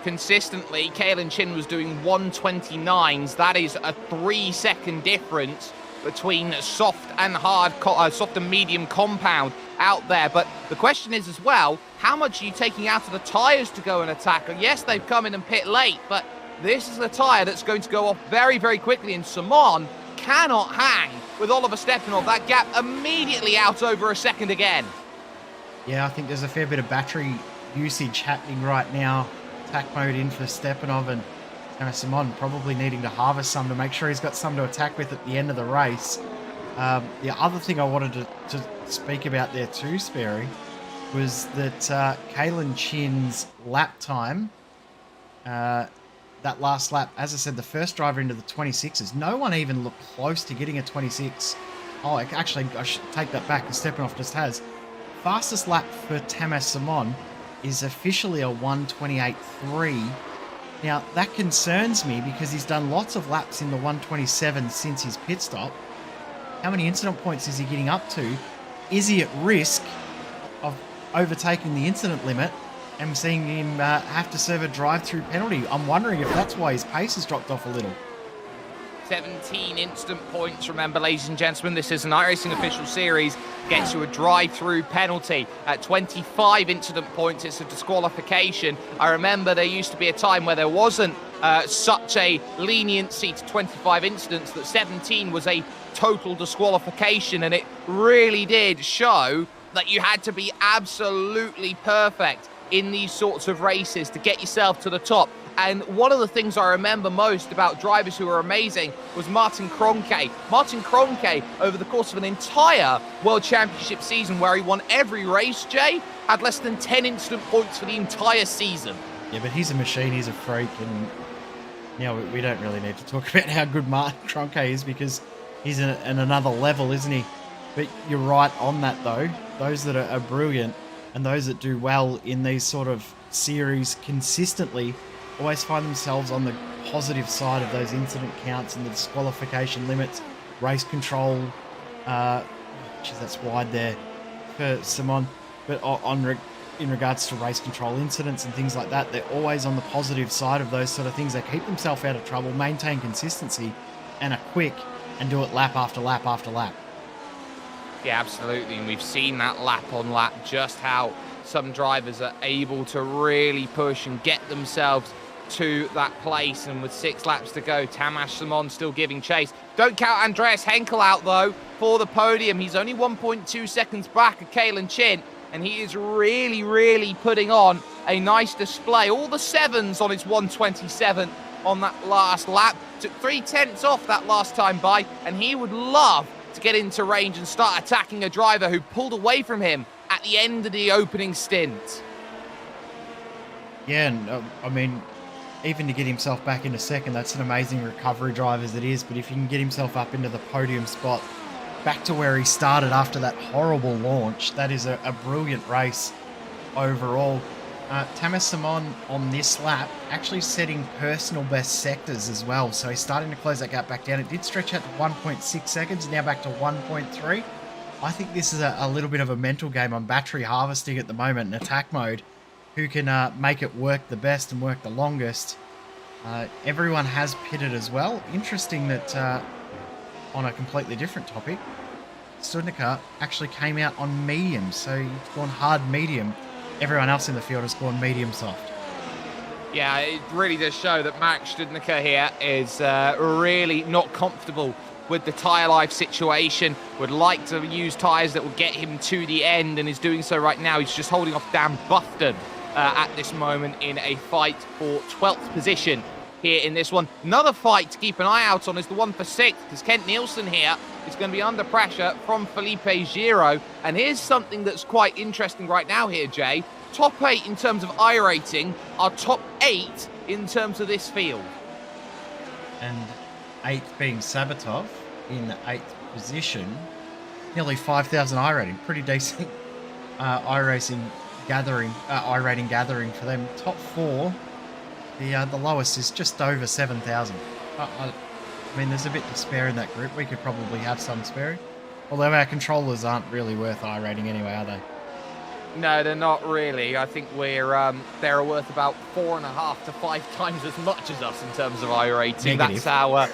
Speaker 4: Consistently, Kalen Chin was doing 1:29s. That is a 3-second difference between soft and hard, soft and medium compound out there. But the question is as well, how much are you taking out of the tyres to go and attack? And yes, they've come in and pit late, but this is a tyre that's going to go off very, very quickly. And Simon cannot hang with Oliver Stepanov. That gap immediately out over a second again.
Speaker 5: Yeah, I think there's a fair bit of battery usage happening right now. Attack mode in for Stepanov and Simon probably needing to harvest some to make sure he's got some to attack with at the end of the race. The other thing I wanted to speak about there too, Sperry, was that Kalen Chin's lap time, that last lap, as I said, the first driver into the 26s, no one even looked close to getting a 26. Oh, actually, I should take that back, because Stepanov just has. Fastest lap for Tamas Simon is officially a 1:28.3. Now, that concerns me because he's done lots of laps in the 1:27 since his pit stop. How many incident points is he getting up to? Is he at risk of overtaking the incident limit and seeing him have to serve a drive-through penalty? I'm wondering if that's why his pace has dropped off a little.
Speaker 4: 17 instant points. Remember, ladies and gentlemen, this is an iRacing official series. Gets you a drive-through penalty. At 25 incident points, it's a disqualification. I remember there used to be a time where there wasn't such a leniency to 25 incidents, that 17 was a total disqualification, and it really did show that you had to be absolutely perfect in these sorts of races to get yourself to the top. And one of the things I remember most about drivers who were amazing was Martin Kroenke. Martin Kroenke, over the course of an entire World Championship season where he won every race, Jay, had less than 10 instant points for the entire season.
Speaker 5: Yeah, but he's a machine, he's a freak, and we don't really need to talk about how good Martin Kroenke is because he's in another level, isn't he? But you're right on that, though. Those that are brilliant and those that do well in these sort of series consistently always find themselves on the positive side of those incident counts and the disqualification limits, race control. That's wide there for Simon. But in regards to race control incidents and things like that, they're always on the positive side of those sort of things. They keep themselves out of trouble, maintain consistency, and are quick and do it lap after lap after lap.
Speaker 4: Yeah, absolutely. And we've seen that lap on lap, just how some drivers are able to really push and get themselves to that place. And with 6 laps to go, Tamas Simon still giving chase. Don't count Andreas Henkel out, though, for the podium. He's only 1.2 seconds back of Kalen Chin, and he is really, really putting on a nice display. All the 7s on his 1:27 on that last lap. Took 3/10 off that last time by, and he would love to get into range and start attacking a driver who pulled away from him at the end of the opening stint.
Speaker 5: Yeah, and even to get himself back into second, that's an amazing recovery drive as it is. But if he can get himself up into the podium spot, back to where he started after that horrible launch, that is a brilliant race overall. Tamas Simon on this lap actually setting personal best sectors as well. So he's starting to close that gap back down. It did stretch out to 1.6 seconds, now back to 1.3. I think this is a little bit of a mental game on battery harvesting at the moment in attack mode. Who can make it work the best and work the longest. Everyone has pitted as well. Interesting that on a completely different topic, Suzuka actually came out on medium, so he's gone hard medium. Everyone else in the field has gone medium soft.
Speaker 4: Yeah, it really does show that Max Studnicka here is really not comfortable with the tyre life situation. Would like to use tyres that will get him to the end, and is doing so right now. He's just holding off Dan Buffton at this moment in a fight for 12th position here in this one. Another fight to keep an eye out on is the one for 6th, because Kent Nielsen here is going to be under pressure from Felipe Giro. And here's something that's quite interesting right now here, Jay. Top 8 in terms of iRating are top 8 in terms of this field.
Speaker 5: And 8th being Sabatov in the 8th position. Nearly 5,000 iRating. Pretty decent iRating gathering for them. Top 4, the lowest is just over 7,000. I mean, there's a bit to spare in that group. We could probably have some sparing. Although our controllers aren't really worth iRating anyway, are they?
Speaker 4: No, they're not really. I think they're worth about 4.5 to 5 times as much as us in terms of iRating.
Speaker 5: Negative.
Speaker 4: That's how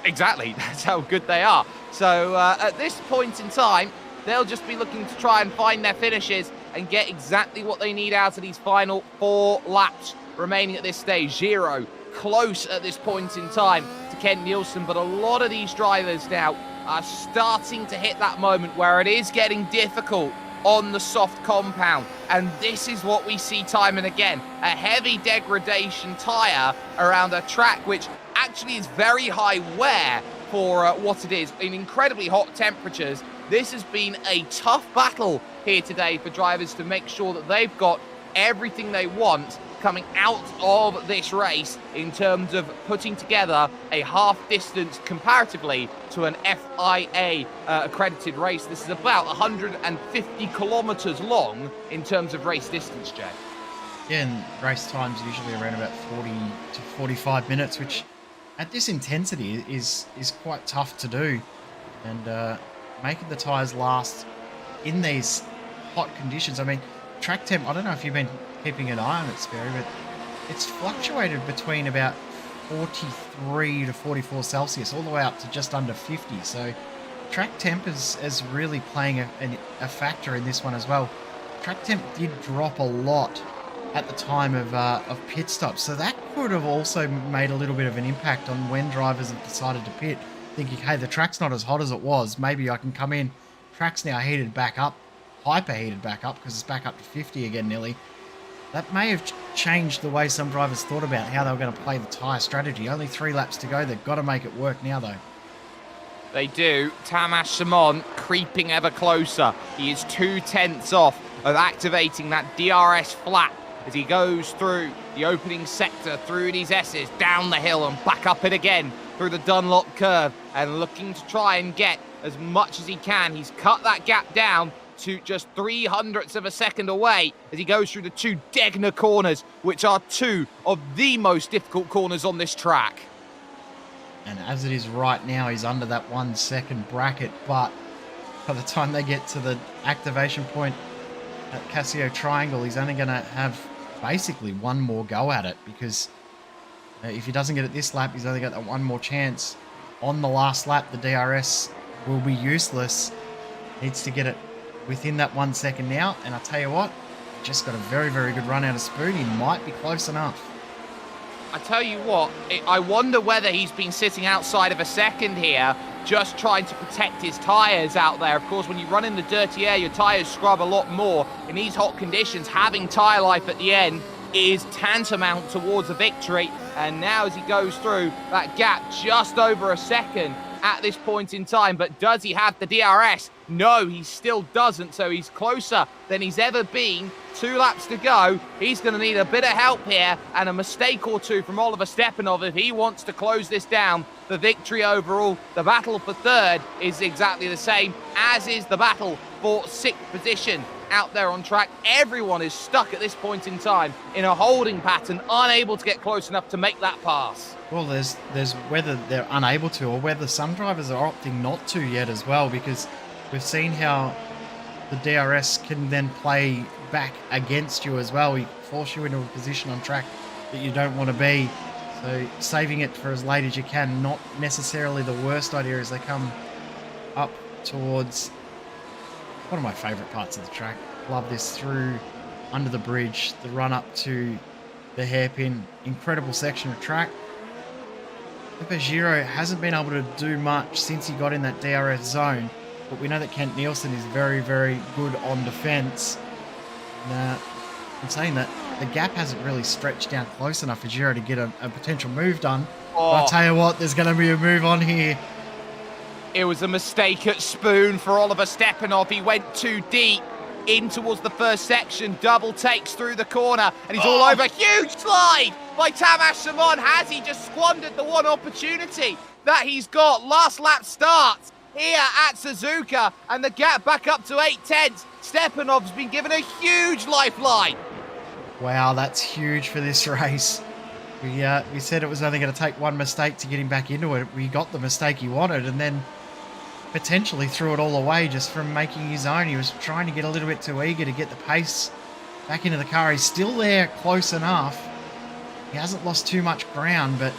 Speaker 4: exactly. That's how good they are. So at this point in time, they'll just be looking to try and find their finishes and get exactly what they need out of these final 4 laps remaining at this stage. Giro close at this point in time to Kent Nielsen, but a lot of these drivers now are starting to hit that moment where it is getting difficult on the soft compound, and this is what we see time and again. A heavy degradation tyre around a track which actually is very high wear for what it is in incredibly hot temperatures. This has been a tough battle here today for drivers to make sure that they've got everything they want coming out of this race in terms of putting together a half distance comparatively to an FIA accredited race. This is about 150 kilometers long in terms of race distance, Jay.
Speaker 5: Yeah, and race time's usually around about 40 to 45 minutes, which at this intensity is quite tough to do. And making the tyres last in these hot conditions. I mean, track temp, I don't know if you've been keeping an eye on it, Sperry, but it's fluctuated between about 43 to 44 Celsius all the way up to just under 50. So track temp is really playing a factor in this one as well. Track temp did drop a lot at the time of pit stops, so that could have also made a little bit of an impact on when drivers have decided to pit, thinking, hey, the track's not as hot as it was, maybe I can come in. Track's now heated back up, hyper heated back up, because it's back up to 50 again nearly. That may have changed the way some drivers thought about how they were going to play the tyre strategy. Only 3 laps to go. They've got to make it work now, though.
Speaker 4: They do. Tamas Simon creeping ever closer. He is 2/10 off of activating that DRS flap as he goes through the opening sector, through these S's, down the hill and back up it again through the Dunlop curve, and looking to try and get as much as he can. He's cut that gap down to just 0.03 of a second away as he goes through the 2 Degner corners, which are 2 of the most difficult corners on this track.
Speaker 5: And as it is right now, he's under that 1 second bracket, but by the time they get to the activation point at Casio Triangle, he's only going to have basically 1 more go at it, because if he doesn't get it this lap, he's only got that 1 more chance. On the last lap, the DRS will be useless. Needs to get it within that 1 second now, and I'll tell you what, just got a very, very good run out of Spoon. He might be close enough.
Speaker 4: I tell you what, I wonder whether he's been sitting outside of a second here, just trying to protect his tyres out there. Of course, when you run in the dirty air, your tyres scrub a lot more. In these hot conditions, having tyre life at the end is tantamount towards a victory. And now as he goes through that gap, just over a second at this point in time. But does he have the DRS? No, he still doesn't. So he's closer than he's ever been. 2 laps to go. He's going to need a bit of help here and a mistake or 2 from Oliver Stepanov if he wants to close this down. The victory overall, the battle for 3rd is exactly the same, as is the battle for 6th position out there on track. Everyone is stuck at this point in time in a holding pattern, unable to get close enough to make that pass.
Speaker 5: Well, there's whether they're unable to or whether some drivers are opting not to yet as well, because we've seen how the DRS can then play back against you as well. We force you into a position on track that you don't want to be. So saving it for as late as you can, not necessarily the worst idea as they come up towards one of my favourite parts of the track. Love this through under the bridge, the run up to the hairpin. Incredible section of track. Pepe Giro hasn't been able to do much since he got in that DRS zone, but we know that Kent Nielsen is very, very good on defence. Now, in saying that, the gap hasn't really stretched down close enough for Giro to get a potential move done.
Speaker 4: Oh.
Speaker 5: I'll tell you what, there's going to be a move on here.
Speaker 4: It was a mistake at Spoon for Oliver Stepanov. He went too deep in towards the first section, double takes through the corner, and he's all over. Huge slide by Tamas Simon. Has he just squandered the one opportunity that he's got? Last lap starts here at Suzuka, and the gap back up to 8/10. Stepanov's been given a huge lifeline.
Speaker 5: Wow, that's huge for this race. We said it was only going to take one mistake to get him back into it. We got the mistake he wanted, and then potentially threw it all away just from making his own. He was trying to get a little bit too eager to get the pace back into the car. He's still there close enough. He hasn't lost too much ground, but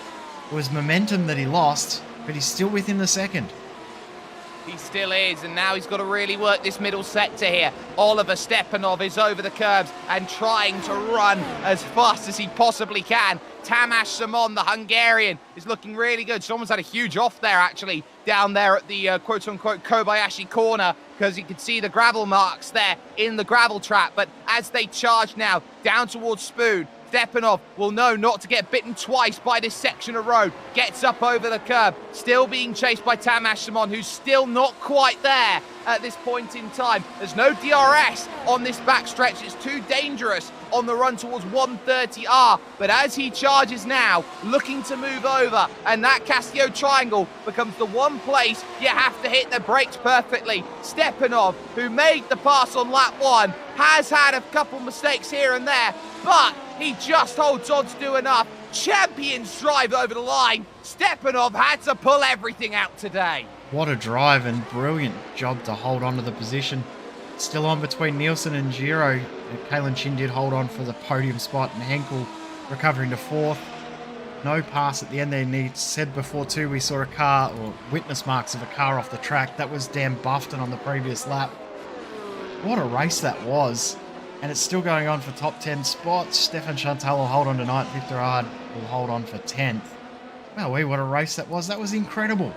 Speaker 5: it was momentum that he lost, but he's still within the second.
Speaker 4: He still is, and now he's got to really work this middle sector here. Oliver Stepanov is over the curbs and trying to run as fast as he possibly can. Tamas Simon, the Hungarian, is looking really good. Someone's had a huge off there, actually, down there at the quote-unquote Kobayashi corner, because you can see the gravel marks there in the gravel trap. But as they charge now down towards Spoon, Stepanov will know not to get bitten twice by this section of road. Gets up over the curb, still being chased by Tamas Simon, who's still not quite there at this point in time. There's no DRS on this backstretch. It's too dangerous on the run towards 130R. But as he charges now, looking to move over, and that Castillo triangle becomes the one place you have to hit the brakes perfectly. Stepanov, who made the pass on lap 1, has had a couple mistakes here and there, but he just holds on to do enough. Champions drive over the line. Stepanov had to pull everything out today.
Speaker 5: What a drive and brilliant job to hold on to the position. Still on between Nielsen and Giro. Kalen Chin did hold on for the podium spot, and Henkel recovering to fourth. No pass at the end there. And he said before too, we saw a car, or witness marks of a car off the track. That was Dan Buffton on the previous lap. What a race that was. And it's still going on for top 10 spots. Stefan Chantal will hold on to 9th. Victor Ard will hold on for 10th. Wow, what a race that was. That was incredible.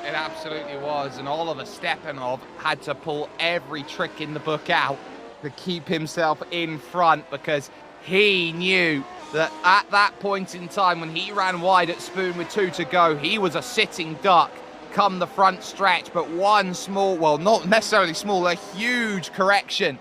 Speaker 4: It absolutely was. And Oliver Stepanov had to pull every trick in the book out to keep himself in front, because he knew that at that point in time when he ran wide at Spoon with 2 to go, he was a sitting duck come the front stretch. But one small, well, not necessarily small, a huge correction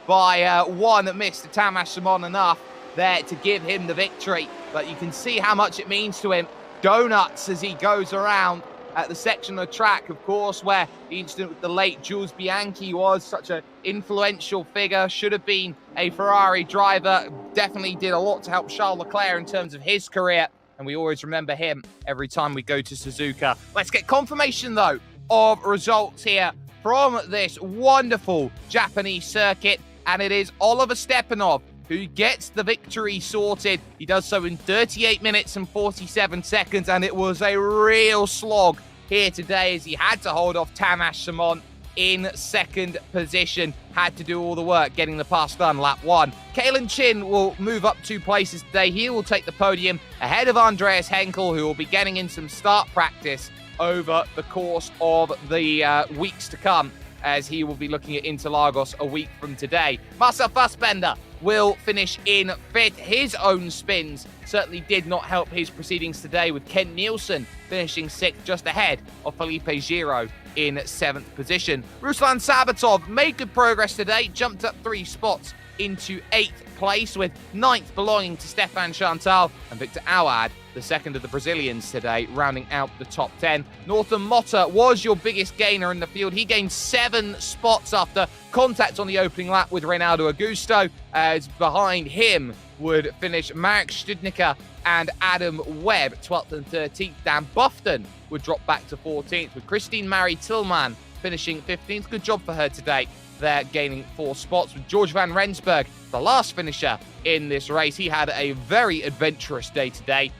Speaker 4: by one that missed Tamas Simon enough there to give him the victory. But you can see how much it means to him. Donuts as he goes around at the section of the track, of course, where the incident with the late Jules Bianchi was such an influential figure. Should have been a Ferrari driver. Definitely did a lot to help Charles Leclerc in terms of his career, and we always remember him every time we go to Suzuka. Let's get confirmation, though, of results here from this wonderful Japanese circuit. And it is Oliver Stepanov who gets the victory sorted. He does so in 38 minutes and 47 seconds, and it was a real slog here today as he had to hold off Tamas Simon in second position. Had to do all the work getting the pass done lap 1. Kalen Chin will move up 2 places today. He will take the podium ahead of Andreas Henkel, who will be getting in some start practice over the course of the weeks to come, as he will be looking at Interlagos a week from today. Marcel Fassbender will finish in 5th. His own spins certainly did not help his proceedings today, with Kent Nielsen finishing 6th, just ahead of Felipe Giro in 7th position. Ruslan Sabatov made good progress today, jumped up 3 spots into 8th place, with 9th belonging to Stefan Chantal, and Victor Awad, the second of the Brazilians today, rounding out the top 10. Northern Motta was your biggest gainer in the field. He gained 7 spots after contact on the opening lap with Reynaldo Augusto, as behind him would finish Marek Studnicka and Adam Webb, 12th and 13th. Dan Buffton would drop back to 14th, with Christine Marie Tillman finishing 15th. Good job for her today. They're gaining 4 spots, with George van Rensburg, the last finisher in this race. He had a very adventurous day today,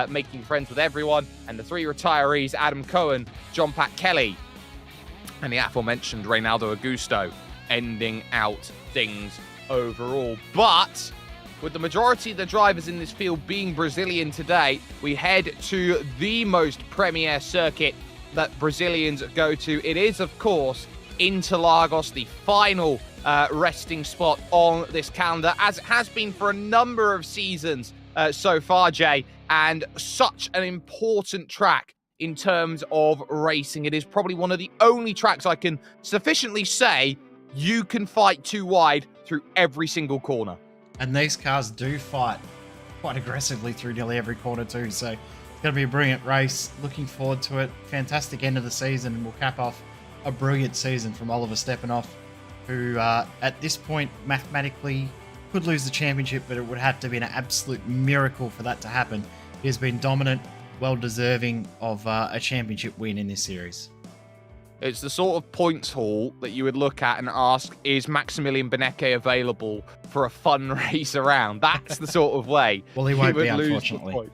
Speaker 4: making friends with everyone. And the 3 retirees, Adam Cohen, John Pat Kelly, and the aforementioned Reynaldo Augusto, ending out things overall. But with the majority of the drivers in this field being Brazilian today, we head to the most premier circuit that Brazilians go to. It is, of course, Interlagos, the final resting spot on this calendar, as it has been for a number of seasons so far, Jay, and such an important track in terms of racing. It is probably one of the only tracks I can sufficiently say you can fight too wide through every single corner.
Speaker 5: And these cars do fight quite aggressively through nearly every corner too, so it's going to be a brilliant race. Looking forward to it. Fantastic end of the season, and we'll cap off a brilliant season from Oliver Stepanoff, who at this point mathematically could lose the championship, but it would have to be an absolute miracle for that to happen. He has been dominant, well deserving of a championship win in this series.
Speaker 4: It's the sort of points haul that you would look at and ask, is Maximilian Benecke available for a fun race around? That's the sort of way.
Speaker 5: Well, he won't be, unfortunately.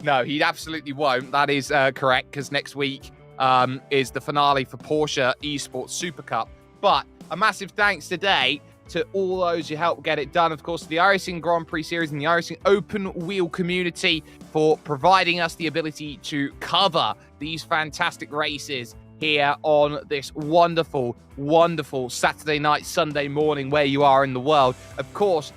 Speaker 4: No, he absolutely won't. That is correct, because next week is the finale for Porsche Esports Super Cup. But a massive thanks today to all those who helped get it done. Of course, the iRacing Grand Prix Series and the iRacing Open Wheel community for providing us the ability to cover these fantastic races here on this wonderful, wonderful Saturday night, Sunday morning, where you are in the world. Of course,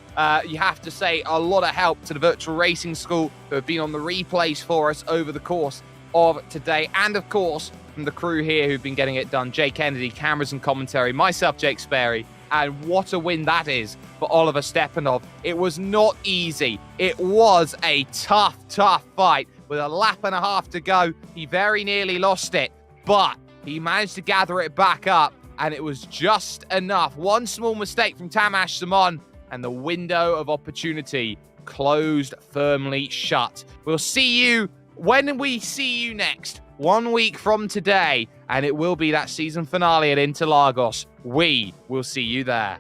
Speaker 4: you have to say a lot of help to the Virtual Racing School, who have been on the replays for us over the course of today. And of course, from the crew here who've been getting it done, Jay Kennedy, cameras and commentary, myself, Jake Sperry. And what a win that is for Oliver Stepanov. It was not easy. It was a tough, tough fight. With a lap and a half to go, he very nearly lost it, but he managed to gather it back up, and it was just enough. One small mistake from Tamas Simon, and the window of opportunity closed firmly shut. We'll see you when we see you next, 1 week from today, and it will be that season finale at Interlagos. We will see you there.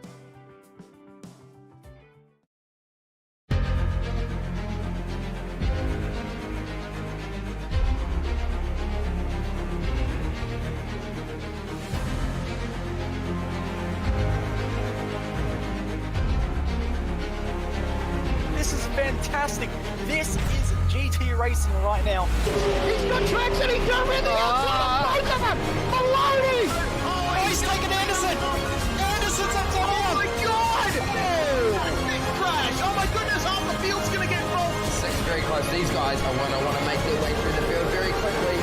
Speaker 1: This is fantastic. This is GT racing right now.
Speaker 2: He's got traction, he's got everything outside of both of them! Maloney!
Speaker 1: Oh, he's taken Anderson. Anderson's up top.
Speaker 2: Oh my god! Oh! Big crash! Oh my goodness, half the field's gonna get involved!
Speaker 3: Six very close. These guys are want to make their way through the field very quickly.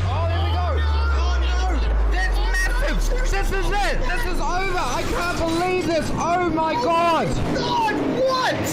Speaker 3: Oh, there we go. Oh no! That's massive! This is it! This is over! I can't believe this! Oh my god!
Speaker 2: God, what?